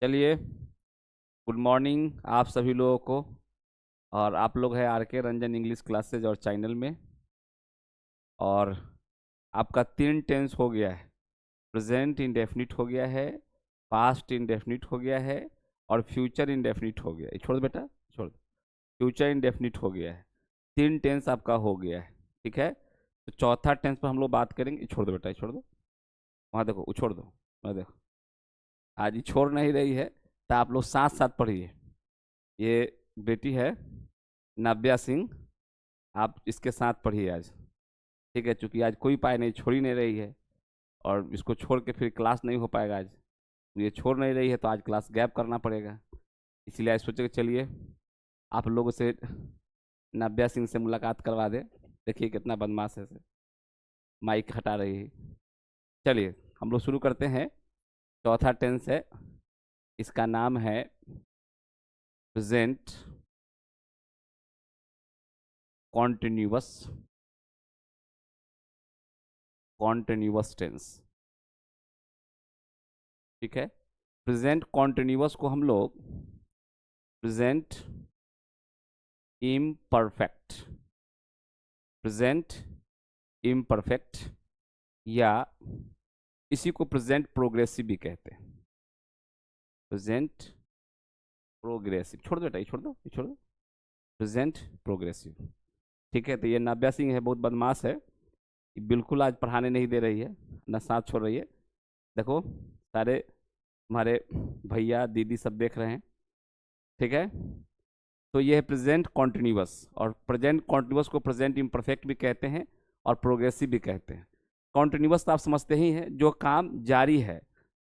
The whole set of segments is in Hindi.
चलिए, गुड मॉर्निंग आप सभी लोगों को। और आप लोग हैं आर के रंजन इंग्लिश क्लासेज और चैनल में। और आपका 3 टेंस हो गया है। प्रेजेंट इंडेफिनिट हो गया है, पास्ट इंडेफिनिट हो गया है और फ्यूचर इंडेफिनिट हो गया है। छोड़ दो बेटा, छोड़ दो। फ्यूचर इंडेफिनिट हो गया है। 3 टेंस आपका हो गया है। ठीक है, तो चौथा टेंस पर हम लोग बात करेंगे। छोड़ दो बेटा, छोड़ दो। वहाँ देखो, छोड़ दो। वहाँ देखो, आज ये छोड़ नहीं रही है, तो आप लोग साथ साथ पढ़िए। ये बेटी है नाव्या सिंह, आप इसके साथ पढ़िए आज। ठीक है, चूंकि आज कोई पाए नहीं, छोड़ ही नहीं रही है। और इसको छोड़ के फिर क्लास नहीं हो पाएगा आज। ये छोड़ नहीं रही है तो आज क्लास गैप करना पड़ेगा। इसीलिए आज सोचे कि चलिए आप लोगों से नाव्या सिंह से मुलाकात करवा दे। देखिए कितना बदमाश है से माइक हटा रही है। चलिए हम लोग शुरू करते हैं। चौथा टेंस है, इसका नाम है प्रेजेंट कॉन्टिन्यूअस कॉन्टिन्यूअस टेंस। ठीक है, प्रेजेंट कॉन्टिन्यूअस को हम लोग प्रेजेंट इम्परफेक्ट, प्रेजेंट इम्परफेक्ट या इसी को प्रेजेंट प्रोग्रेसिव भी कहते हैं। प्रेजेंट प्रोग्रेसिव, छोड़ दो बेटा, ये छोड़ दो, ये छोड़ दो। Present progressive. ठीक है, तो ये नाव्या सिंह है, बहुत बदमाश है। ये बिल्कुल आज पढ़ाने नहीं दे रही है, ना साथ छोड़ रही है। देखो सारे हमारे भैया दीदी सब देख रहे हैं। ठीक है, तो ये है प्रेजेंट कॉन्टिन्यूअस। और प्रेजेंट कॉन्टिन्यूअस को प्रेजेंट इम्परफेक्ट भी कहते हैं और प्रोग्रेसिव भी कहते हैं। कॉन्टिन्यूअस तो आप समझते ही हैं, जो काम जारी है,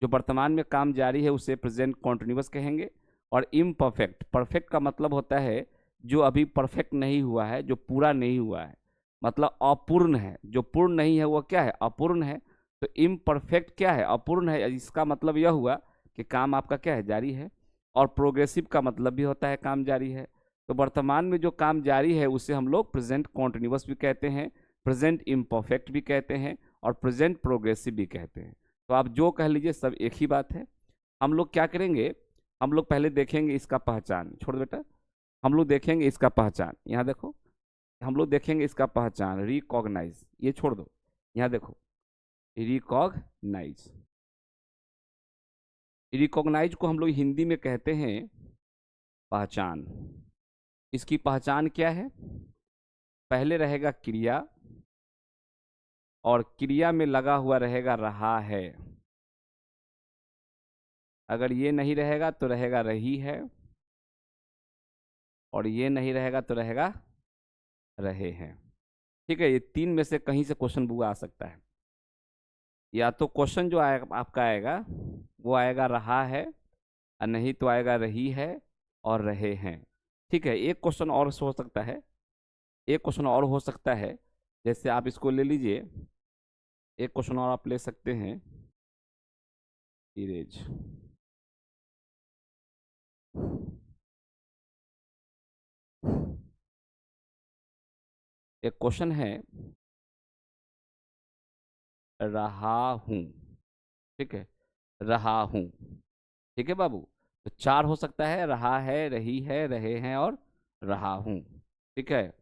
जो वर्तमान में काम जारी है उसे प्रेजेंट कॉन्टिन्यूअस कहेंगे। और इम्परफेक्ट, परफेक्ट का मतलब होता है जो अभी परफेक्ट नहीं हुआ है, जो पूरा नहीं हुआ है, मतलब अपूर्ण है। जो पूर्ण नहीं है वो क्या है? अपूर्ण है। तो इम्परफेक्ट क्या है? अपूर्ण है। इसका मतलब यह हुआ कि काम आपका क्या है? जारी है। और प्रोग्रेसिव का मतलब भी होता है काम जारी है। तो वर्तमान में जो काम जारी है उसे हम लोग प्रेजेंट कॉन्टिन्यूअस भी कहते हैं, प्रेजेंट इम्परफेक्ट भी कहते हैं और प्रेजेंट प्रोग्रेसिव भी कहते हैं। तो आप जो कह लीजिए सब एक ही बात है। हम लोग क्या करेंगे, हम लोग पहले देखेंगे इसका पहचान। छोड़ बेटा, हम लोग देखेंगे इसका पहचान। यहाँ देखो, हम लोग देखेंगे इसका पहचान, रिकॉग्नाइज। ये छोड़ दो, यहाँ देखो, रिकॉग्नाइज। रिकॉग्नाइज को हम लोग हिंदी में कहते हैं पहचान। इसकी पहचान क्या है? पहले रहेगा क्रिया और क्रिया में लगा हुआ रहेगा रहा है। अगर ये नहीं रहेगा तो रहेगा रही है, और ये नहीं रहेगा तो रहेगा रहे हैं। ठीक है, ये 3 में से कहीं से क्वेश्चन बुआ आ सकता है। या तो क्वेश्चन जो आएगा आपका आएगा वो आएगा रहा है, और नहीं तो आएगा रही है और रहे हैं। ठीक है, एक क्वेश्चन और हो सकता है, एक क्वेश्चन और हो सकता है। जैसे आप इसको ले लीजिए, एक क्वेश्चन और आप ले सकते हैं, इरेज। एक क्वेश्चन है, रहा हूं। ठीक है, रहा हूं। ठीक है बाबू, तो 4 हो सकता है, रहा है, रही है, रहे हैं और रहा हूं। ठीक है,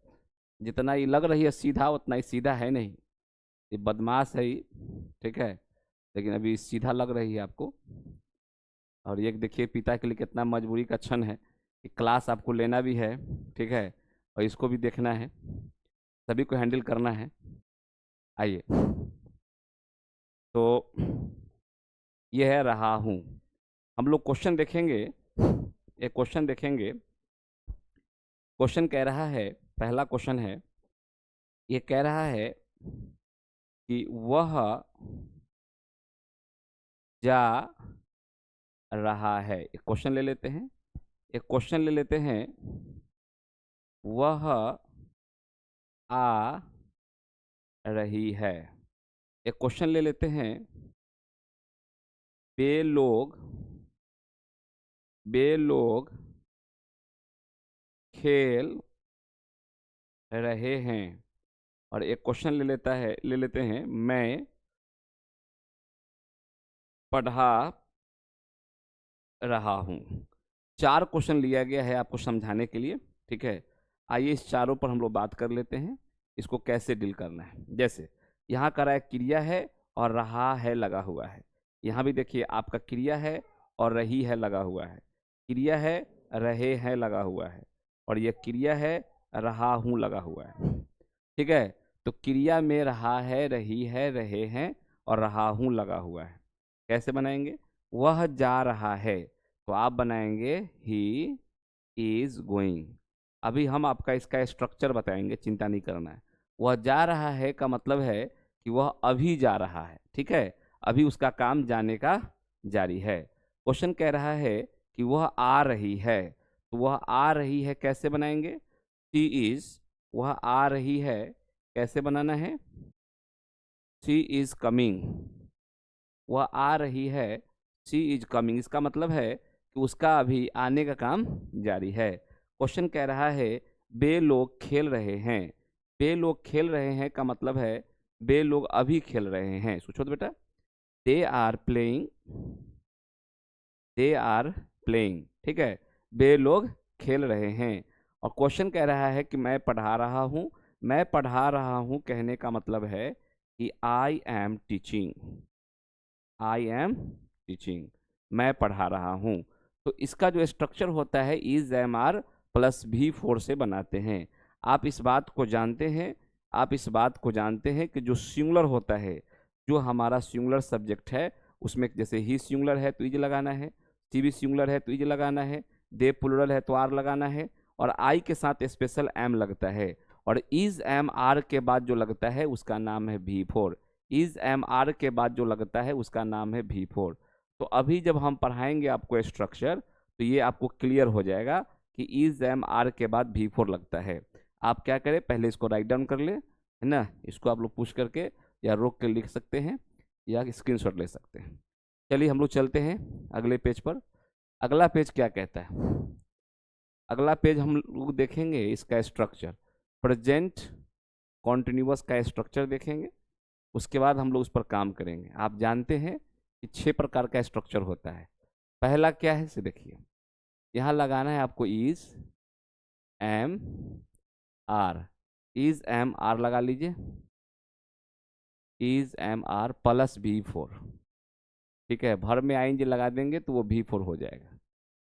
जितना ये लग रही है सीधा उतना ही सीधा है नहीं, ये बदमाश है ये। ठीक है, लेकिन अभी सीधा लग रही है आपको। और ये देखिए पिता के लिए कितना मजबूरी का क्षण है कि क्लास आपको लेना भी है। ठीक है, और इसको भी देखना है, सभी को हैंडल करना है। आइए, तो ये है रहा हूं। हम लोग क्वेश्चन देखेंगे, एक क्वेश्चन देखेंगे। क्वेश्चन कह रहा है, पहला क्वेश्चन है, ये कह रहा है कि वह जा रहा है। एक क्वेश्चन ले लेते हैं, एक क्वेश्चन ले लेते हैं, वह आ रही है। एक क्वेश्चन ले लेते हैं, वे लोग खेल रहे हैं। और एक क्वेश्चन ले लेते हैं, मैं पढ़ा रहा हूँ। 4 क्वेश्चन लिया गया है आपको समझाने के लिए, ठीक है। आइए इस चारों पर हम लोग बात कर लेते हैं, इसको कैसे डील करना है। जैसे यहाँ का रहा है क्रिया है और रहा है लगा हुआ है। यहाँ भी देखिए आपका क्रिया है और रही है लगा हुआ है, क्रिया है रहे हैं लगा हुआ है, और यह क्रिया है रहा हूँ लगा हुआ है, ठीक है। तो क्रिया में रहा है, रही है, रहे हैं और रहा हूँ लगा हुआ है। कैसे बनाएंगे? वह जा रहा है, तो आप बनाएंगे ही इज गोइंग। अभी हम आपका इसका स्ट्रक्चर बताएंगे, चिंता नहीं करना है। वह जा रहा है का मतलब है कि वह अभी जा रहा है, ठीक है। अभी उसका काम जाने का जारी है। क्वेश्चन कह रहा है कि वह आ रही है, तो वह आ रही है कैसे बनाएंगे? शी इज, वह आ रही है कैसे बनाना है? शी इज कमिंग, वह आ रही है, शी इज कमिंग। इसका मतलब है कि उसका अभी आने का काम जारी है। क्वेश्चन कह रहा है वे लोग खेल रहे हैं, वे लोग खेल रहे हैं का मतलब है वे लोग अभी खेल रहे हैं। सोचो तो बेटा, they are playing, they are playing, ठीक है। वे लोग खेल रहे हैं। और क्वेश्चन कह रहा है कि मैं पढ़ा रहा हूँ, मैं पढ़ा रहा हूँ कहने का मतलब है कि I am teaching, I am teaching, मैं पढ़ा रहा हूँ। तो इसका जो स्ट्रक्चर होता है is am are plus V4 से बनाते हैं। आप इस बात को जानते हैं, आप इस बात को जानते हैं कि जो सिंगुलर होता है, जो हमारा सिंगुलर सब्जेक्ट है, उसमें जैसे ही सिंगुलर है तो इज लगाना है, सी भी सिंगुलर है तो इज लगाना है, दे प्लुरल है तो आर लगाना है, और आई के साथ स्पेशल एम लगता है। और इज एम आर के बाद जो लगता है उसका नाम है V4। इज एम आर के बाद जो लगता है उसका नाम है V4। तो अभी जब हम पढ़ाएंगे आपको स्ट्रक्चर, तो ये आपको क्लियर हो जाएगा कि इज एम आर के बाद V4 लगता है। आप क्या करें, पहले इसको राइट डाउन कर ले, है ना। इसको आप लोग पुश करके या रोक के लिख सकते हैं या स्क्रीनशॉट ले सकते हैं। चलिए हम लोग चलते हैं अगले पेज पर। अगला पेज क्या कहता है? अगला पेज हम लोग देखेंगे इसका स्ट्रक्चर, प्रेजेंट कॉन्टिन्यूअस का स्ट्रक्चर देखेंगे। उसके बाद हम लोग उस पर काम करेंगे। आप जानते हैं कि 6 प्रकार का स्ट्रक्चर होता है। पहला क्या है इसे देखिए, यहाँ लगाना है आपको is am are, is am are लगा लीजिए, is am are plus V4, ठीक है। भर में आईएनजी लगा देंगे तो वो V4 हो जाएगा।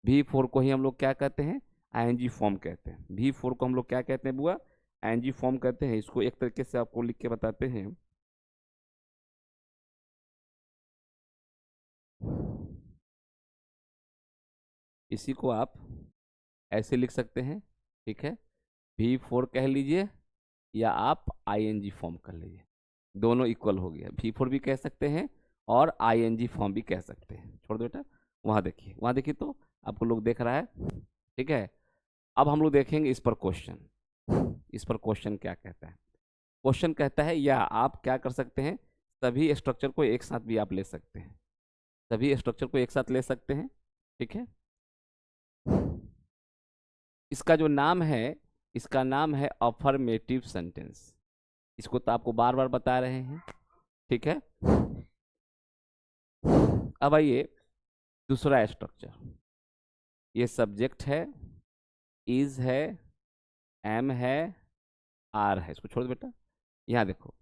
V4 को ही हम लोग क्या कहते हैं? आईएनजी फॉर्म कहते हैं। V4 को हम लोग क्या कहते हैं बुआ? आईएनजी फॉर्म कहते हैं। इसको एक तरीके से आपको लिख के बताते हैं, इसी को आप ऐसे लिख सकते हैं, ठीक है। V4 कह लीजिए या आप आईएनजी फॉर्म कर लीजिए, दोनों इक्वल हो गया। V4 भी कह सकते हैं और आईएनजी फॉर्म भी कह सकते हैं। छोड़ दो बेटा, वहाँ देखिए, वहाँ देखिए तो आपको लोग देख रहा है, ठीक है। अब हम लोग देखेंगे इस पर क्वेश्चन, इस पर क्वेश्चन क्या कहता है। क्वेश्चन कहता है, या आप क्या कर सकते हैं, सभी स्ट्रक्चर को एक साथ भी आप ले सकते हैं, सभी स्ट्रक्चर को एक साथ ले सकते हैं, ठीक है। इसका जो नाम है, इसका नाम है अफर्मेटिव सेंटेंस। इसको तो आपको बार बार बता रहे हैं, ठीक है। अब आइए दूसरा स्ट्रक्चर, ये सब्जेक्ट है, इज है, एम है, आर है। इसको छोड़ दो बेटा। यहाँ देखो,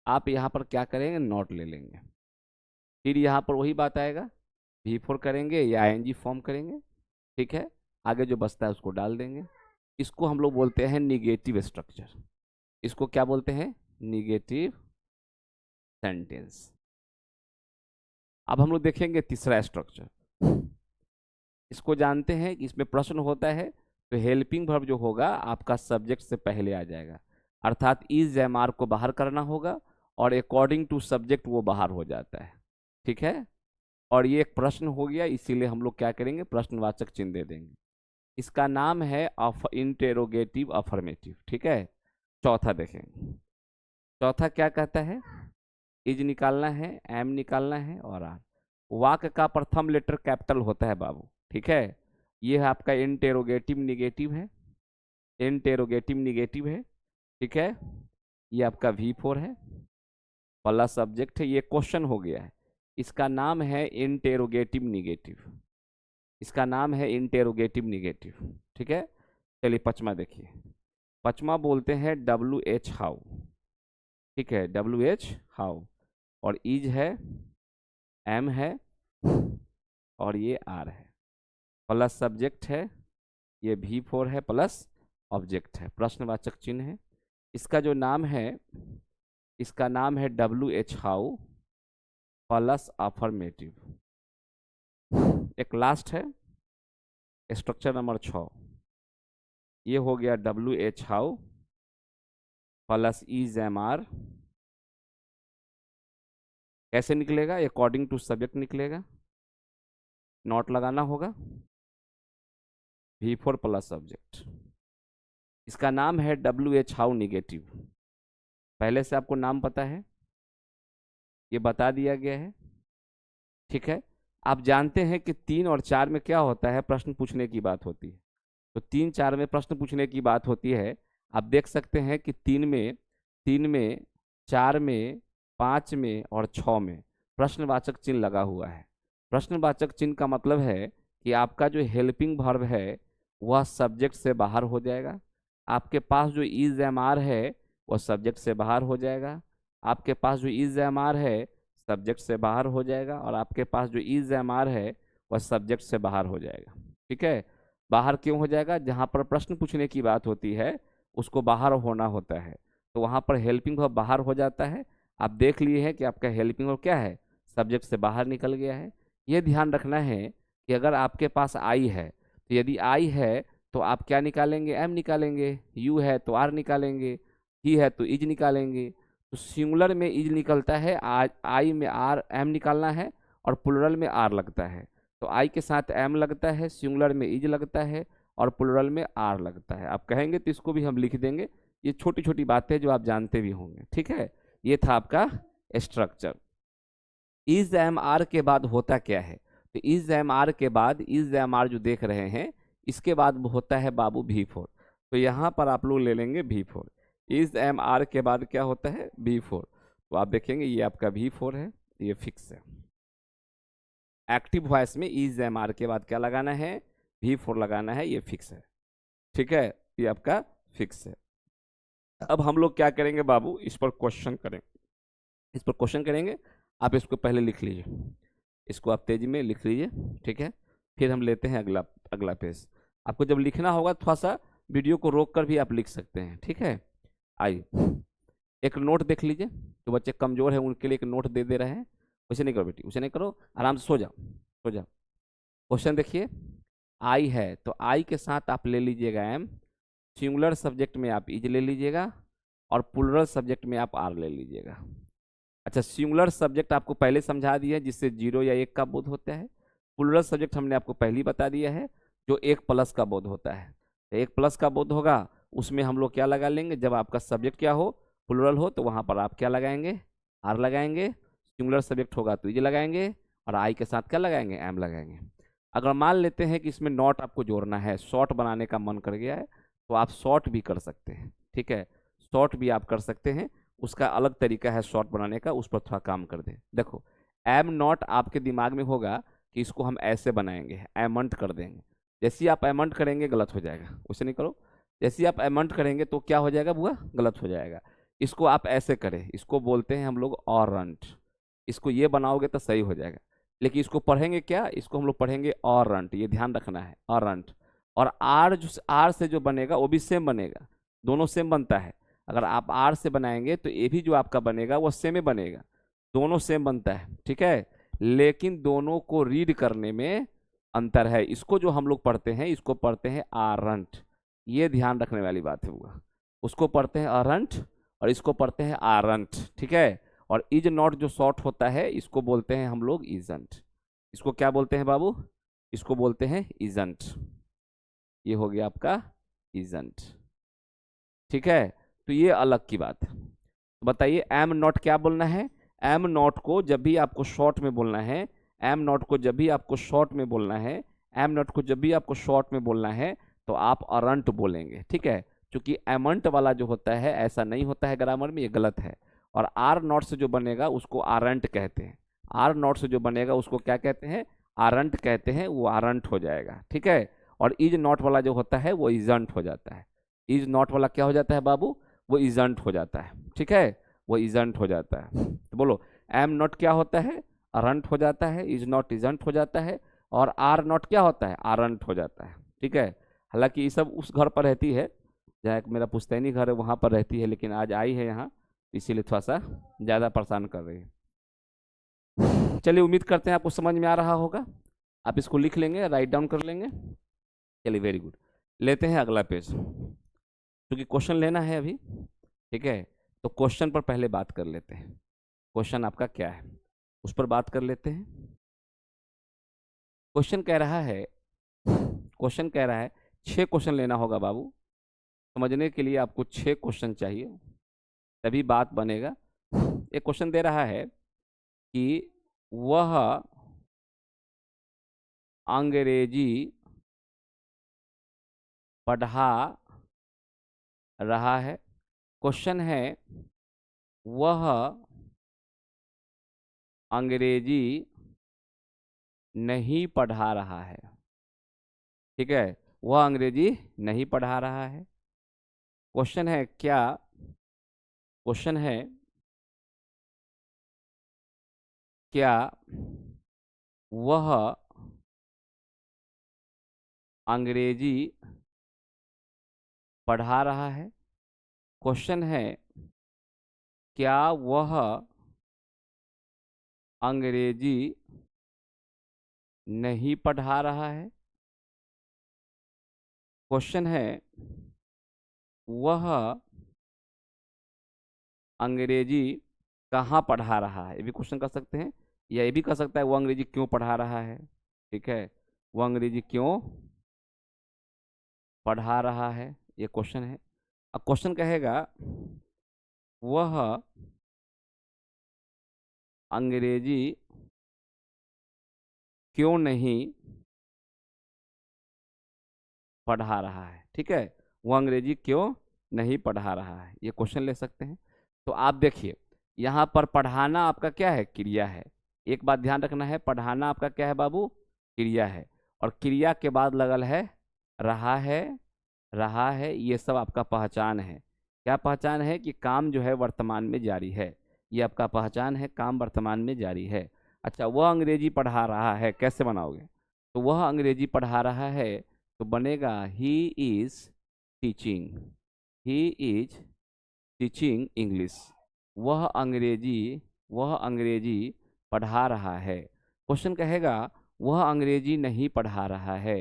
आप यहाँ पर क्या करेंगे, नॉट ले लेंगे। फिर यहाँ पर वही बात आएगा, V4 करेंगे या आईएनजी फॉर्म करेंगे, ठीक है। आगे जो बचता है उसको डाल देंगे। इसको हम लोग बोलते हैं निगेटिव स्ट्रक्चर। इसको क्या बोलते हैं? Negative sentence. अब हम लोग देखेंगे तीसरा स्ट्रक्चर। इसको जानते हैं कि इसमें प्रश्न होता है तो हेल्पिंग वर्ब जो होगा आपका सब्जेक्ट से पहले आ जाएगा, अर्थात इज एम आर को बाहर करना होगा और अकॉर्डिंग टू सब्जेक्ट वो बाहर हो जाता है, ठीक है। और ये एक प्रश्न हो गया, इसीलिए हम लोग क्या करेंगे, प्रश्नवाचक चिन्ह दे देंगे। इसका नाम है इंटेरोगेटिव अफर्मेटिव, ठीक है। चौथा देखेंगे, चौथा क्या कहता है, इज निकालना है, एम निकालना है और आर। वाक्य का प्रथम लेटर कैपिटल होता है बाबू, ठीक है। ये है आपका इंटेरोगेटिव निगेटिव है, इंटेरोगेटिव निगेटिव है, ठीक है। ये आपका V4 है, पहला सब्जेक्ट है, ये क्वेश्चन हो गया है। इसका नाम है इंटेरोगेटिव निगेटिव, इसका नाम है इंटेरोगेटिव निगेटिव। ठीक है, चलिए पचमा देखिए। पचमा बोलते हैं WH हाउ। ठीक है, WH हाउ, और इज है, M है, और ये R है, प्लस सब्जेक्ट है, ये V4 है, प्लस ऑब्जेक्ट है, प्रश्नवाचक चिन्ह है। इसका जो नाम है, इसका नाम है WH हाउ प्लस अफर्मेटिव। एक लास्ट है स्ट्रक्चर नंबर 6, ये हो गया WH how plus is MR। कैसे निकलेगा? अकॉर्डिंग टू सब्जेक्ट निकलेगा, नॉट लगाना होगा, V4 प्लस सब्जेक्ट। इसका नाम है WH हाउ निगेटिव। पहले से आपको नाम पता है, ये बता दिया गया है। ठीक है, आप जानते हैं कि 3 और 4 में क्या होता है, प्रश्न पूछने की बात होती है। तो 3 4 में प्रश्न पूछने की बात होती है। आप देख सकते हैं कि 3 में, 4 में, 5 में और 6 में प्रश्नवाचक चिन्ह लगा हुआ है। प्रश्नवाचक चिन्ह का मतलब है कि आपका जो हेल्पिंग वर्ब है वह सब्जेक्ट से बाहर हो जाएगा। आपके पास जो इज MR है वह सब्जेक्ट से बाहर हो जाएगा। आपके पास जो इज MR है सब्जेक्ट से बाहर हो जाएगा, और आपके पास जो इज MR है वह सब्जेक्ट से बाहर हो जाएगा। ठीक है, बाहर क्यों हो जाएगा? जहाँ पर प्रश्न पूछने की बात होती है उसको बाहर होना होता है, तो वहाँ पर हेल्पिंग वर्ब बाहर हो जाता है। आप देख लिए हैं कि आपका हेल्पिंग वर्ब क्या है, सब्जेक्ट से बाहर निकल गया है। ये ध्यान रखना है कि अगर आपके पास आई है, तो यदि आई है तो आप क्या निकालेंगे? M निकालेंगे। यू है तो R निकालेंगे। ही है तो इज निकालेंगे। तो सिंगुलर में इज निकलता है, आई में M निकालना है, और प्लुरल में R लगता है। तो आई के साथ M लगता है, सिंगुलर में इज लगता है, और प्लुरल में R लगता है। आप कहेंगे तो इसको भी हम लिख देंगे। ये छोटी छोटी बातें जो आप जानते भी होंगे। ठीक है, ये था आपका स्ट्रक्चर। इज MR के बाद होता क्या है? तो इज MR के बाद, इज MR जो देख रहे हैं, इसके बाद होता है बाबू V4। तो यहाँ पर आप लोग ले लेंगे V4। इज MR के बाद क्या होता है? V4। तो आप देखेंगे ये आपका V4 है, ये फिक्स है। एक्टिव वॉइस में इज MR के बाद क्या लगाना है? V4 लगाना है, ये फिक्स है। ठीक है, ये आपका फिक्स है। अब हम लोग क्या करेंगे बाबू, इस पर क्वेश्चन करेंगे। इस पर क्वेश्चन करेंगे। आप इसको पहले लिख लीजिए, इसको आप तेजी में लिख लीजिए। ठीक है, फिर हम लेते हैं अगला अगला पेज। आपको जब लिखना होगा थोड़ा सा वीडियो को रोक कर भी आप लिख सकते हैं। ठीक है, आइए एक नोट देख लीजिए। जो बच्चे कमजोर हैं उनके लिए एक नोट दे रहे हैं। वैसे नहीं करो बेटी, वैसे नहीं करो, आराम से सो जाओ, सो जाओ। क्वेश्चन देखिए, आई है तो आई के साथ आप ले लीजिएगा M, सिंगुलर सब्जेक्ट में आप इज ले लीजिएगा, और प्लुरल सब्जेक्ट में आप R ले लीजिएगा। अच्छा, सिंगुलर सब्जेक्ट आपको पहले समझा दिया है, जिससे 0 या 1 का बोध होता है। प्लुरल सब्जेक्ट हमने आपको पहले ही बता दिया है, जो 1 प्लस का बोध होता है। तो 1 प्लस का बोध होगा, उसमें हम लोग क्या लगा लेंगे? जब आपका सब्जेक्ट क्या हो, प्लुरल हो, तो वहाँ पर आप क्या लगाएंगे? R लगाएंगे। सिंगुलर सब्जेक्ट होगा तो इज लगाएंगे, और आई के साथ क्या लगाएंगे? M लगाएंगे। अगर मान लेते हैं कि इसमें नॉट आपको जोड़ना है, शॉर्ट बनाने का मन कर गया है, तो आप शॉर्ट भी कर सकते हैं। ठीक है, शॉर्ट भी आप कर सकते हैं, उसका अलग तरीका है शॉर्ट बनाने का, उस पर थोड़ा काम कर दें। देखो, M नॉट आपके दिमाग में होगा कि इसको हम ऐसे बनाएंगे, एमंट कर देंगे। जैसे ही आप एमंट करेंगे गलत हो जाएगा, उसे नहीं करो। जैसे ही आप एमंट करेंगे तो क्या हो जाएगा बुआ? गलत हो जाएगा। इसको आप ऐसे करें, इसको बोलते हैं हम लोग ऑरंट। इसको ये बनाओगे तो सही हो जाएगा, लेकिन इसको पढ़ेंगे क्या? इसको हम लोग पढ़ेंगे ऑरंट। ये ध्यान रखना है, ऑरंट। और आर से जो बनेगा वो भी सेम बनेगा, दोनों सेम बनता है। अगर आप आर से बनाएंगे तो ये भी जो आपका बनेगा वो सेम ही बनेगा, दोनों सेम बनता है। ठीक है, लेकिन दोनों को रीड करने में अंतर है। इसको जो हम लोग पढ़ते हैं, इसको पढ़ते हैं आरंट। ये ध्यान रखने वाली बात है हुआ। उसको पढ़ते हैं आरंट और इसको पढ़ते हैं आरंट। ठीक है, और इज नॉट जो शॉर्ट होता है इसको बोलते हैं हम लोग इजंट। इसको क्या बोलते हैं बाबू? इसको बोलते हैं इजंट। ये हो गया आपका इजंट। ठीक है, तो ये अलग की बात है। तो बताइए एम नॉट क्या बोलना है? एम नॉट को जब भी आपको शॉर्ट में बोलना है, एम नॉट को जब भी आपको शॉर्ट में बोलना है, एम नॉट को जब भी आपको शॉर्ट में बोलना है तो आप अरंट बोलेंगे। ठीक है, क्योंकि एमंट वाला जो होता है ऐसा नहीं होता है ग्रामर में, ये गलत है। और आर नॉट से जो बनेगा उसको आरंट कहते हैं। आर नॉट से जो बनेगा उसको क्या कहते हैं? आरंट कहते हैं वो आरंट हो जाएगा, ठीक है। और इज नॉट वाला जो होता है वो इजंट हो जाता है। इज नॉट वाला क्या हो जाता है बाबू, वो इजंट हो जाता है, ठीक है, वो इजंट हो जाता है। तो बोलो एम नॉट क्या होता है, अरंट हो जाता है, इज नॉट इजंट हो जाता है, और आर नॉट क्या होता है, आरंट हो जाता है, ठीक है। हालांकि ये सब उस घर पर रहती है जहाँ एक मेरा पुश्तैनी घर है वहाँ पर रहती है, लेकिन आज आई है यहाँ इसीलिए थोड़ा सा ज़्यादा परेशान कर रही है। चलिए उम्मीद करते हैं आपको समझ में आ रहा होगा, आप इसको लिख लेंगे, राइट डाउन कर लेंगे। चलिए वेरी गुड, लेते हैं अगला पेज, क्योंकि क्वेश्चन लेना है अभी, ठीक है। तो क्वेश्चन पर पहले बात कर लेते हैं, क्वेश्चन आपका क्या है उस पर बात कर लेते हैं। क्वेश्चन कह रहा है, क्वेश्चन कह रहा है 6 क्वेश्चन लेना होगा बाबू, समझने के लिए आपको 6 क्वेश्चन चाहिए तभी बात बनेगा। एक क्वेश्चन दे रहा है कि वह अंग्रेजी पढ़ा रहा है। क्वेश्चन है वह अंग्रेजी नहीं पढ़ा रहा है, ठीक है, वह अंग्रेजी नहीं पढ़ा रहा है। क्वेश्चन है क्या, क्वेश्चन है क्या वह अंग्रेजी पढ़ा रहा है। क्वेश्चन है क्या वह अंग्रेजी नहीं पढ़ा रहा है। क्वेश्चन है वह अंग्रेजी कहाँ पढ़ा रहा है, ये भी क्वेश्चन कर सकते हैं, या ये भी कर सकता है वो अंग्रेजी क्यों पढ़ा रहा है, ठीक है, वो अंग्रेजी क्यों पढ़ा रहा है, ये क्वेश्चन है। अब क्वेश्चन कहेगा वह अंग्रेजी क्यों नहीं पढ़ा रहा है, ठीक है, वो अंग्रेजी क्यों नहीं पढ़ा रहा है, ये क्वेश्चन ले सकते हैं। तो आप देखिए यहाँ पर पढ़ाना आपका क्या है, क्रिया है। एक बात ध्यान रखना है, पढ़ाना आपका क्या है बाबू, क्रिया है, और क्रिया के बाद लगल है रहा है, रहा है, ये सब आपका पहचान है। क्या पहचान है कि काम जो है वर्तमान में जारी है, ये आपका पहचान है, काम वर्तमान में जारी है। अच्छा वह अंग्रेजी पढ़ा रहा है कैसे बनाओगे, तो वह अंग्रेजी पढ़ा रहा है तो बनेगा he is teaching, he is teaching English. वह अंग्रेजी, वह अंग्रेजी पढ़ा रहा है। क्वेश्चन कहेगा वह अंग्रेजी नहीं पढ़ा रहा है।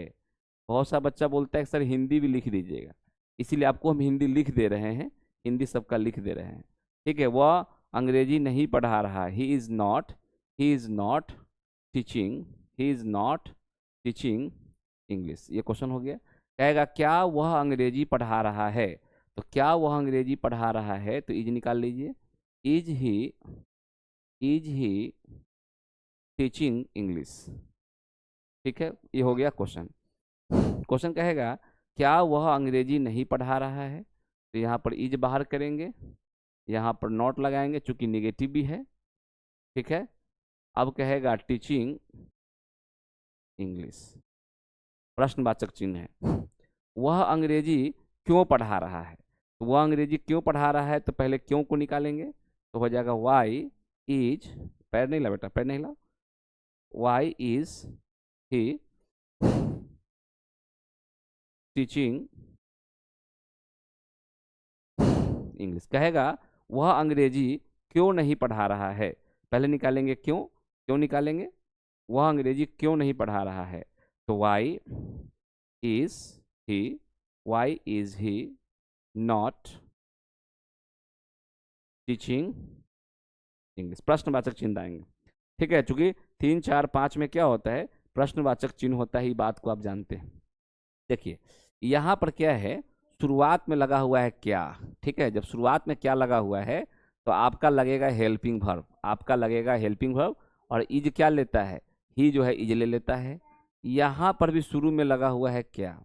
बहुत सा बच्चा बोलता है सर हिंदी भी लिख दीजिएगा, इसीलिए आपको हम हिंदी लिख दे रहे हैं, हिंदी सबका लिख दे रहे हैं, ठीक है। वह अंग्रेजी नहीं पढ़ा रहा, he is not, he is not teaching, he is not teaching English, ये क्वेश्चन हो गया। कहेगा क्या वह अंग्रेजी पढ़ा रहा है, तो क्या वह अंग्रेजी पढ़ा रहा है, तो इज निकाल लीजिए, इज ही टीचिंग इंग्लिश, ठीक है, ये हो गया क्वेश्चन। क्वेश्चन कहेगा क्या वह अंग्रेजी नहीं पढ़ा रहा है, तो यहाँ पर इज बाहर करेंगे, यहाँ पर नॉट लगाएंगे चूंकि निगेटिव भी है, ठीक है। अब कहेगा टीचिंग इंग्लिश, प्रश्नवाचक चिन्ह है। वह अंग्रेजी क्यों पढ़ा रहा है, तो वह अंग्रेजी क्यों पढ़ा रहा है, तो पहले क्यों को निकालेंगे, तो हो जाएगा वाई इज, पैर नहीं ला बेटा, पैर नहीं ला, why is he teaching English. कहेगा वह अंग्रेजी क्यों नहीं पढ़ा रहा है, पहले निकालेंगे क्यों, क्यों निकालेंगे, वह अंग्रेजी क्यों नहीं पढ़ा रहा है, तो why is he, why is he not teaching English, प्रश्नवाचक चिन्ह आएंगे, ठीक है। चूंकि 3, 4, 5 में क्या होता है, प्रश्नवाचक चिन्ह होता है, बात को आप जानते हैं। देखिए यहाँ पर क्या है, शुरुआत में लगा हुआ है क्या, ठीक है, जब शुरुआत में क्या लगा हुआ है तो आपका लगेगा हेल्पिंग वर्ब, आपका लगेगा हेल्पिंग वर्ब, और इज क्या लेता है, ही जो है इज ले लेता है। यहाँ पर भी शुरू में लगा हुआ है क्या,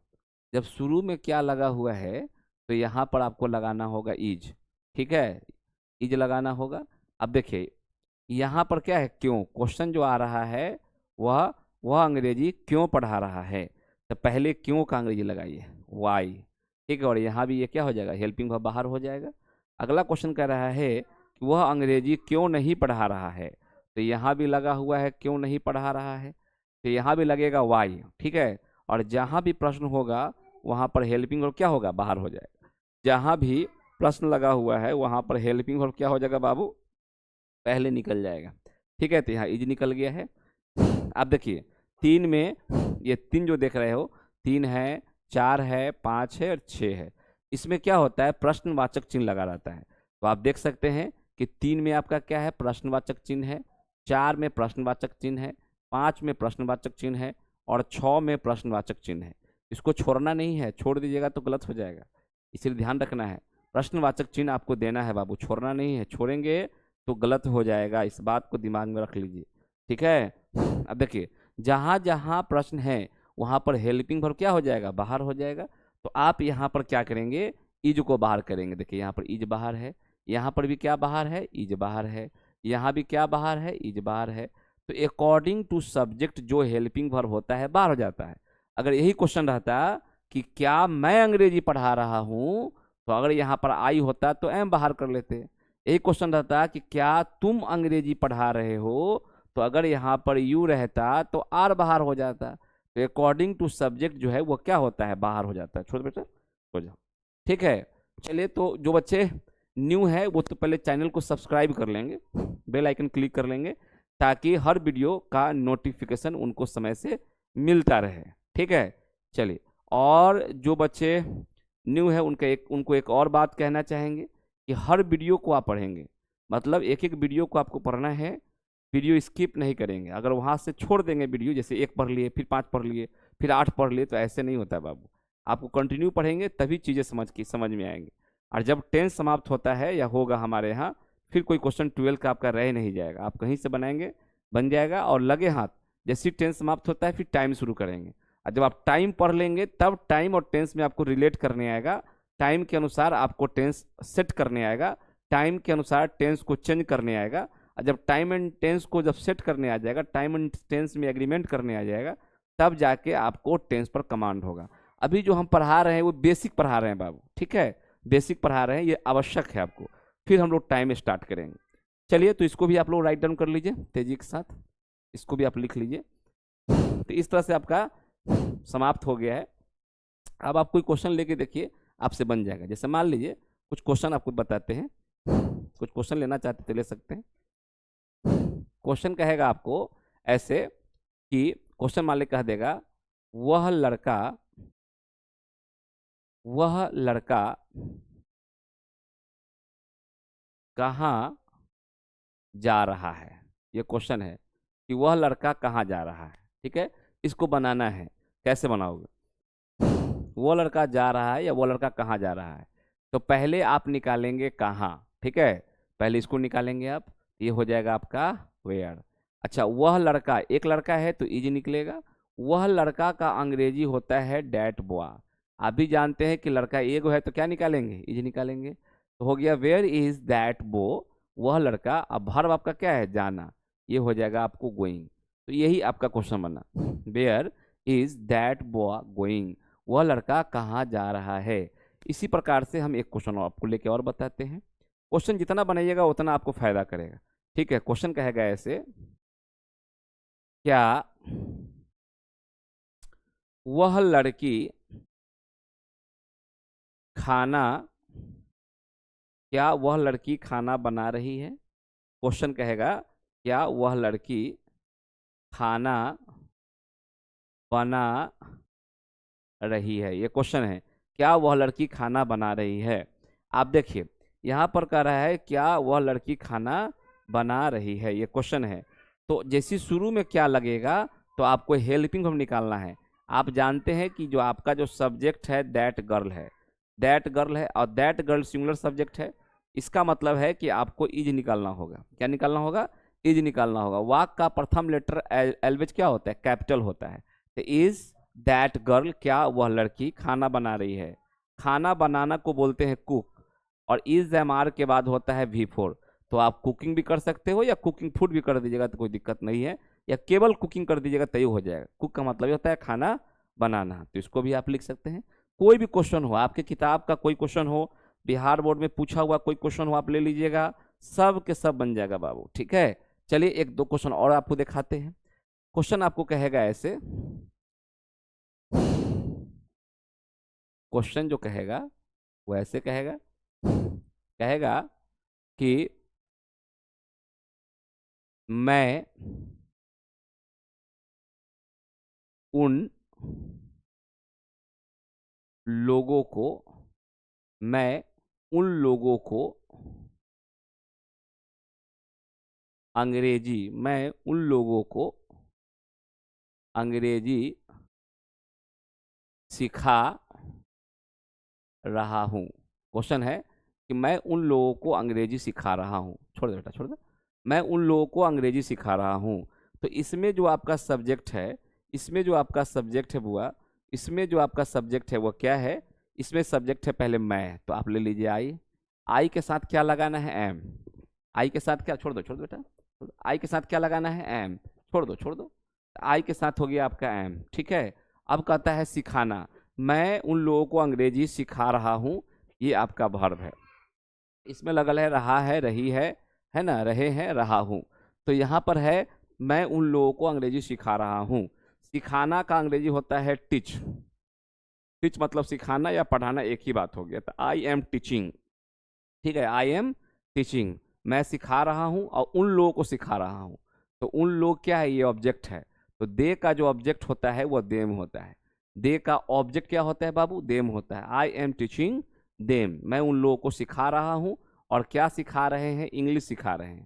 जब शुरू में क्या लगा हुआ है तो यहाँ पर आपको लगाना होगा इज, ठीक है, इज लगाना होगा। अब देखिए यहाँ पर क्या है, क्यों, क्वेश्चन जो आ रहा है वह वह अंग्रेजी क्यों पढ़ा रहा है। तो पहले क्यों का अंग्रेजी लगाइए, वाई। ठीक है, और यहाँ भी ये क्या हो जाएगा, हेल्पिंग वर्ब बाहर हो जाएगा। अगला क्वेश्चन कह रहा है कि वह अंग्रेजी क्यों नहीं पढ़ा रहा है। तो यहाँ भी लगा हुआ है क्यों नहीं पढ़ा रहा है, तो यहाँ भी लगेगा वाई। ठीक है, और जहाँ भी प्रश्न होगा वहाँ पर हेल्पिंग वर्ब क्या होगा, बाहर हो जाएगा। जहाँ भी प्रश्न लगा हुआ है वहाँ पर हेल्पिंग वर्ब क्या हो जाएगा बाबू, पहले निकल जाएगा। ठीक है, तो यहाँ इज निकल गया है। आप देखिए 3 में, ये 3 जो देख रहे हो, 3 है, 4 है, 5 है और 6 है। इसमें क्या होता है, प्रश्नवाचक चिन्ह लगा रहता है। तो आप देख सकते हैं कि 3 में आपका क्या है, प्रश्नवाचक चिन्ह है, 4 में प्रश्नवाचक चिन्ह है, 5 में प्रश्नवाचक चिन्ह है और 6 में प्रश्नवाचक चिन्ह है। इसको छोड़ना नहीं है, छोड़ दीजिएगा तो गलत हो जाएगा, इसलिए ध्यान रखना है। प्रश्नवाचक चिन्ह आपको देना है बाबू, छोड़ना नहीं है, छोड़ेंगे तो गलत हो जाएगा, इस बात को दिमाग में रख लीजिए। ठीक है, अब देखिए जहाँ जहाँ प्रश्न है वहाँ पर हेल्पिंग वर्ब क्या हो जाएगा, बाहर हो जाएगा। तो आप यहाँ पर क्या करेंगे, इज को बाहर करेंगे। देखिए यहाँ पर इज बाहर है, यहाँ पर भी क्या बाहर है, इज बाहर है, यहाँ भी क्या बाहर है, इज बाहर है। तो अकॉर्डिंग टू सब्जेक्ट जो हेल्पिंग वर्ब होता है बाहर हो जाता है। अगर यही क्वेश्चन रहता कि क्या मैं अंग्रेजी पढ़ा रहा हूँ, तो अगर यहाँ पर आई होता तो एम बाहर कर लेते। यही क्वेश्चन रहता कि क्या तुम अंग्रेजी पढ़ा रहे हो, तो अगर यहाँ पर यू रहता तो आर बाहर हो जाता। तो अकॉर्डिंग टू सब्जेक्ट जो है वो क्या होता है, बाहर हो जाता है। छोड़ बेटा हो जाओ। ठीक है, चलिए तो जो बच्चे न्यू है वो तो पहले चैनल को सब्सक्राइब कर लेंगे, बेल आइकन क्लिक कर लेंगे, ताकि हर वीडियो का नोटिफिकेशन उनको समय से मिलता रहे। ठीक है, चलिए, और जो बच्चे न्यू है उनको एक और बात कहना चाहेंगे कि हर वीडियो को आप पढ़ेंगे, मतलब एक एक वीडियो को आपको पढ़ना है, वीडियो स्किप नहीं करेंगे। अगर वहाँ से छोड़ देंगे वीडियो, जैसे 1 पढ़ लिए, फिर 5 पढ़ लिए, फिर 8 पढ़ लिए, तो ऐसे नहीं होता बाबू। आपको कंटिन्यू पढ़ेंगे तभी चीज़ें समझ में आएंगी। और जब 10 समाप्त होता है या होगा हमारे यहाँ, फिर कोई क्वेश्चन 12 का आपका रह नहीं जाएगा, आप कहीं से बनाएंगे, बन जाएगा। और लगे हाथ जैसे 10 समाप्त होता है फिर टाइम शुरू करेंगे, और जब आप टाइम पढ़ लेंगे तब टाइम और टेंस में आपको रिलेट करने आएगा, टाइम के अनुसार आपको टेंस सेट करने आएगा, टाइम के अनुसार टेंस को चेंज करने आएगा। और जब टाइम एंड टेंस को जब सेट करने आ जाएगा, टाइम एंड टेंस में एग्रीमेंट करने आ जाएगा, तब जाके आपको टेंस पर कमांड होगा। अभी जो हम पढ़ा रहे हैं वो बेसिक पढ़ा रहे हैं बाबू। ठीक है, बेसिक पढ़ा रहे हैं, ये आवश्यक है आपको, फिर हम लोग टाइम स्टार्ट करेंगे। चलिए, तो इसको भी आप लोग राइट डाउन कर लीजिए तेजी के साथ, इसको भी आप लिख लीजिए। तो इस तरह से आपका समाप्त हो गया है। अब आप कोई क्वेश्चन लेके देखिए, आपसे बन जाएगा। जैसे मान लीजिए कुछ क्वेश्चन आपको बताते हैं, कुछ क्वेश्चन लेना चाहते तो ले सकते हैं। क्वेश्चन कहेगा आपको ऐसे कि क्वेश्चन मान ले कह देगा, वह लड़का कहाँ जा रहा है। ये क्वेश्चन है कि वह लड़का कहाँ जा रहा है। ठीक है, इसको बनाना है, कैसे बनाओगे, वो लड़का जा रहा है या वो लड़का कहाँ जा रहा है। तो पहले आप निकालेंगे कहाँ। ठीक है, पहले इसको निकालेंगे आप, ये हो जाएगा आपका वेयर। अच्छा, वह लड़का, एक लड़का है तो इज निकलेगा। वह लड़का का अंग्रेजी होता है डैट बॉय। आप भी जानते हैं कि लड़का एक है तो क्या निकालेंगे, इज निकालेंगे। तो हो गया वेयर इज दैट बो, वह लड़का। अब वर्ब आपका क्या है, जाना, ये हो जाएगा आपको गोइंग। तो यही आपका क्वेश्चन बना, where is that boy going, वह लड़का कहाँ जा रहा है। इसी प्रकार से हम एक क्वेश्चन आपको लेके और बताते हैं। क्वेश्चन जितना बनाइएगा उतना आपको फायदा करेगा। ठीक है, क्वेश्चन कहेगा ऐसे, क्या वह लड़की क्या वह लड़की खाना बना रही है। क्वेश्चन कहेगा क्या वह लड़की खाना बना रही है। ये क्वेश्चन है, क्या वह लड़की खाना बना रही है। आप देखिए यहाँ पर कह रहा है क्या वह लड़की खाना बना रही है, ये क्वेश्चन है। तो जैसे शुरू में क्या लगेगा, तो आपको हेल्पिंग वर्ब निकालना है। आप जानते हैं कि जो आपका जो सब्जेक्ट है दैट गर्ल है, दैट गर्ल है, और दैट गर्ल सिंगुलर सब्जेक्ट है। इसका मतलब है कि आपको इज निकालना होगा। क्या निकालना होगा, इज निकालना होगा। वाक का प्रथम लेटर एलवेज क्या होता है, कैपिटल होता है। तो इज दैट गर्ल, क्या वह लड़की खाना बना रही है। खाना बनाना को बोलते हैं कुक, और इज एम आर के बाद होता है V4। तो आप कुकिंग भी कर सकते हो या कुकिंग फूड भी कर दीजिएगा तो कोई दिक्कत नहीं है। या केवल कुकिंग कर दीजिएगा तय हो जाएगा। कुक का मतलब होता है खाना बनाना, तो इसको भी आप लिख सकते हैं। कोई भी क्वेश्चन हो, आपके किताब का कोई क्वेश्चन हो, बिहार बोर्ड में पूछा हुआ कोई क्वेश्चन हो, आप ले लीजिएगा, सब के सब बन जाएगा बाबू। ठीक है, चलिए एक दो क्वेश्चन और आपको दिखाते हैं। क्वेश्चन आपको कहेगा ऐसे, क्वेश्चन जो कहेगा वो ऐसे कहेगा, कहेगा कि मैं उन लोगों को मैं उन लोगों को अंग्रेजी मैं उन लोगों को अंग्रेजी सिखा रहा हूँ। क्वेश्चन है कि मैं उन लोगों को अंग्रेजी सिखा रहा हूँ। छोड़ दे बेटा, छोड़ दे। मैं उन लोगों को अंग्रेजी सिखा रहा हूँ। तो इसमें जो आपका सब्जेक्ट है, इसमें जो आपका सब्जेक्ट है बुआ, इसमें जो आपका सब्जेक्ट है वो क्या है? इसमें सब्जेक्ट है पहले मैं, तो आप ले लीजिए आई। आई के साथ क्या लगाना है? एम। आई के साथ क्या, छोड़ दो छोड़ दो बेटा, छोड़ दो। आई के साथ क्या लगाना है? एम। छोड़ दो छोड़ दो। आई के साथ हो गया आपका एम। ठीक है, अब कहता है सिखाना। मैं उन लोगों को अंग्रेजी सिखा रहा हूँ, ये आपका वर्ब है। इसमें लगल है रहा है, रही है ना, रहे हैं, रहा हूँ। तो यहाँ पर है मैं उन लोगों को अंग्रेजी सिखा रहा हूँ। सिखाना का अंग्रेजी होता है टीच। टीच मतलब सिखाना या पढ़ाना एक ही बात हो गया। तो आई एम टीचिंग। ठीक है, आई एम टीचिंग, मैं सिखा रहा हूँ और उन लोगों को सिखा रहा हूँ। तो उन लोग क्या है? ये ऑब्जेक्ट है। तो दे का जो ऑब्जेक्ट होता है वो देम होता है। दे का ऑब्जेक्ट क्या होता है बाबू? देम होता है। आई एम टीचिंग देम, मैं उन लोगों को सिखा रहा हूँ। और क्या सिखा रहे हैं? इंग्लिश सिखा रहे हैं।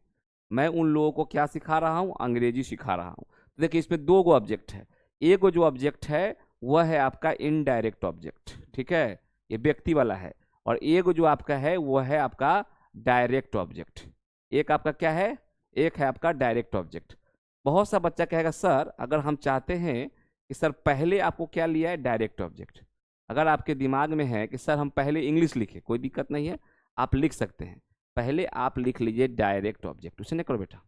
मैं उन लोगों को क्या सिखा रहा हूँ? अंग्रेजी सिखा रहा हूँ। तो देखिए इसमें दो गो ऑब्जेक्ट है। एक जो ऑब्जेक्ट है वह है आपका इनडायरेक्ट ऑब्जेक्ट। ठीक है, ये व्यक्ति वाला है। और एक जो आपका है वो है आपका डायरेक्ट ऑब्जेक्ट। एक आपका क्या है? एक है आपका डायरेक्ट ऑब्जेक्ट। बहुत सा बच्चा कहेगा सर अगर हम चाहते हैं कि सर पहले आपको क्या लिया है? Direct object. अगर आपके दिमाग में है कि सर हम पहले इंग्लिश लिखे, कोई दिक्कत नहीं है, आप लिख सकते हैं। पहले आप लिख लीजिए डायरेक्ट ऑब्जेक्ट। उसे नहीं करो बेटा,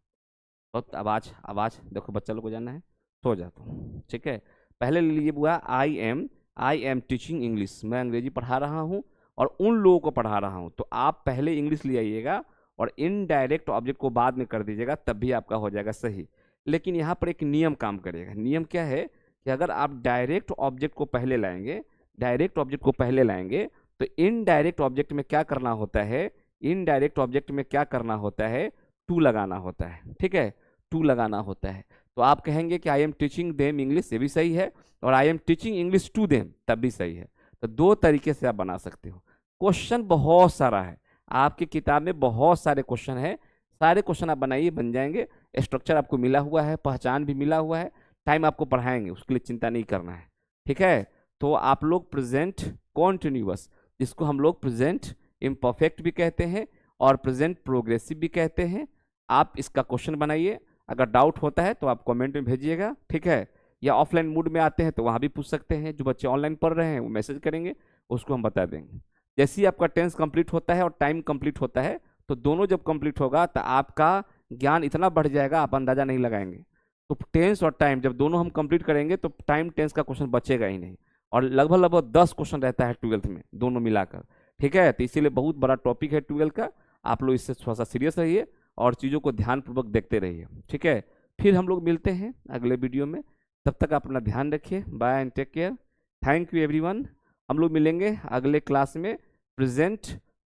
बहुत आवाज़ आवाज़, देखो बच्चा लोग को जाना है, सो जाता हूँ। ठीक है, पहले ले लीजिए बुआ आई एम टीचिंग इंग्लिश, मैं अंग्रेजी पढ़ा रहा हूँ और उन लोगों को पढ़ा रहा हूँ। तो आप पहले इंग्लिश ले आइएगा और इनडायरेक्ट ऑब्जेक्ट को बाद में कर दीजिएगा, तब भी आपका हो जाएगा सही। लेकिन यहाँ पर एक नियम काम करेगा। नियम क्या है कि अगर आप डायरेक्ट ऑब्जेक्ट को पहले लाएंगे, डायरेक्ट ऑब्जेक्ट को पहले लाएंगे, तो इनडायरेक्ट ऑब्जेक्ट में क्या करना होता है? इनडायरेक्ट ऑब्जेक्ट में क्या करना होता है? टू लगाना होता है। ठीक है, टू लगाना होता है। तो आप कहेंगे कि I am teaching them English, ये भी सही है, और I am teaching English to them, तब भी सही है। तो दो तरीके से आप बना सकते हो। क्वेश्चन बहुत सारा है, आपकी किताब में बहुत सारे क्वेश्चन है। सारे क्वेश्चन आप बनाइए, बन जाएंगे। स्ट्रक्चर आपको मिला हुआ है, पहचान भी मिला हुआ है, टाइम आपको पढ़ाएंगे, उसके लिए चिंता नहीं करना है। ठीक है, तो आप लोग प्रेजेंट कॉन्टिन्यूअस, जिसको हम लोग प्रेजेंट इम्परफेक्ट भी कहते हैं और प्रेजेंट प्रोग्रेसिव भी कहते हैं, आप इसका क्वेश्चन बनाइए। अगर डाउट होता है तो आप कमेंट में भेजिएगा। ठीक है, या ऑफलाइन मूड में आते हैं तो वहाँ भी पूछ सकते हैं। जो बच्चे ऑनलाइन पढ़ रहे हैं वो मैसेज करेंगे, उसको हम बता देंगे। जैसे ही आपका टेंस कंप्लीट होता है और टाइम कंप्लीट होता है, तो दोनों जब कंप्लीट होगा तो आपका ज्ञान इतना बढ़ जाएगा आप अंदाजा नहीं लगाएंगे। तो टेंस और टाइम जब दोनों हम कंप्लीट करेंगे तो टाइम टेंस का क्वेश्चन बचेगा ही नहीं। और लगभग लगभग 10 क्वेश्चन रहता है ट्वेल्थ में दोनों मिलाकर। ठीक है, तो इसीलिए बहुत बड़ा टॉपिक है ट्वेल्थ का। आप लोग इससे थोड़ा सा सीरियस रहिए और चीज़ों को ध्यानपूर्वक देखते रहिए। ठीक है, फिर हम लोग मिलते हैं अगले वीडियो में। तब तक अपना ध्यान रखिए। Bye and take care. Thank you everyone. हम लोग मिलेंगे अगले क्लास में। प्रेजेंट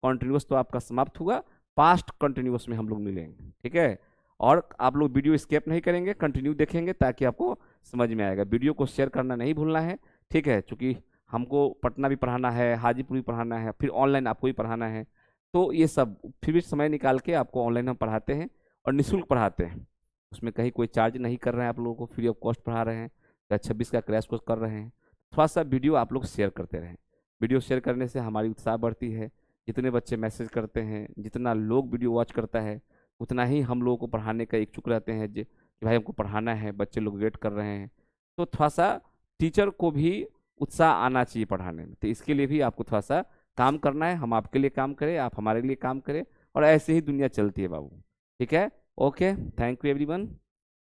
कॉन्टिन्यूस तो आपका समाप्त हुआ, पास्ट कॉन्टिन्यूस में हम लोग मिलेंगे। ठीक है, और आप लोग वीडियो स्किप नहीं करेंगे, कंटिन्यू देखेंगे ताकि आपको समझ में आएगा। वीडियो को शेयर करना नहीं भूलना है। ठीक है, चूँकि हमको पटना भी पढ़ाना है, हाजीपुर भी पढ़ाना है, फिर ऑनलाइन आपको भी पढ़ाना है। तो ये सब फिर भी समय निकाल के आपको ऑनलाइन हम पढ़ाते हैं और निःशुल्क पढ़ाते हैं। उसमें कहीं कोई चार्ज नहीं कर रहे हैं, आप लोगों को फ्री ऑफ कॉस्ट पढ़ा रहे हैं। या 26 का क्रैश कोर्स कर रहे हैं। थोड़ा सा वीडियो आप लोग शेयर करते रहें। वीडियो शेयर करने से हमारी उत्साह बढ़ती है। जितने बच्चे मैसेज करते हैं, जितना लोग वीडियो वॉच करता है, उतना ही हम लोगों को पढ़ाने का इच्छुक रहते हैं कि भाई हमको पढ़ाना है, बच्चे लोग वेट कर रहे हैं। तो थोड़ा सा टीचर को भी उत्साह आना चाहिए पढ़ाने में। तो इसके लिए भी आपको थोड़ा सा काम करना है। हम आपके लिए काम करें, आप हमारे लिए काम करें, और ऐसे ही दुनिया चलती है बाबू। ठीक है, okay, thank you everyone.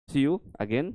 See you again.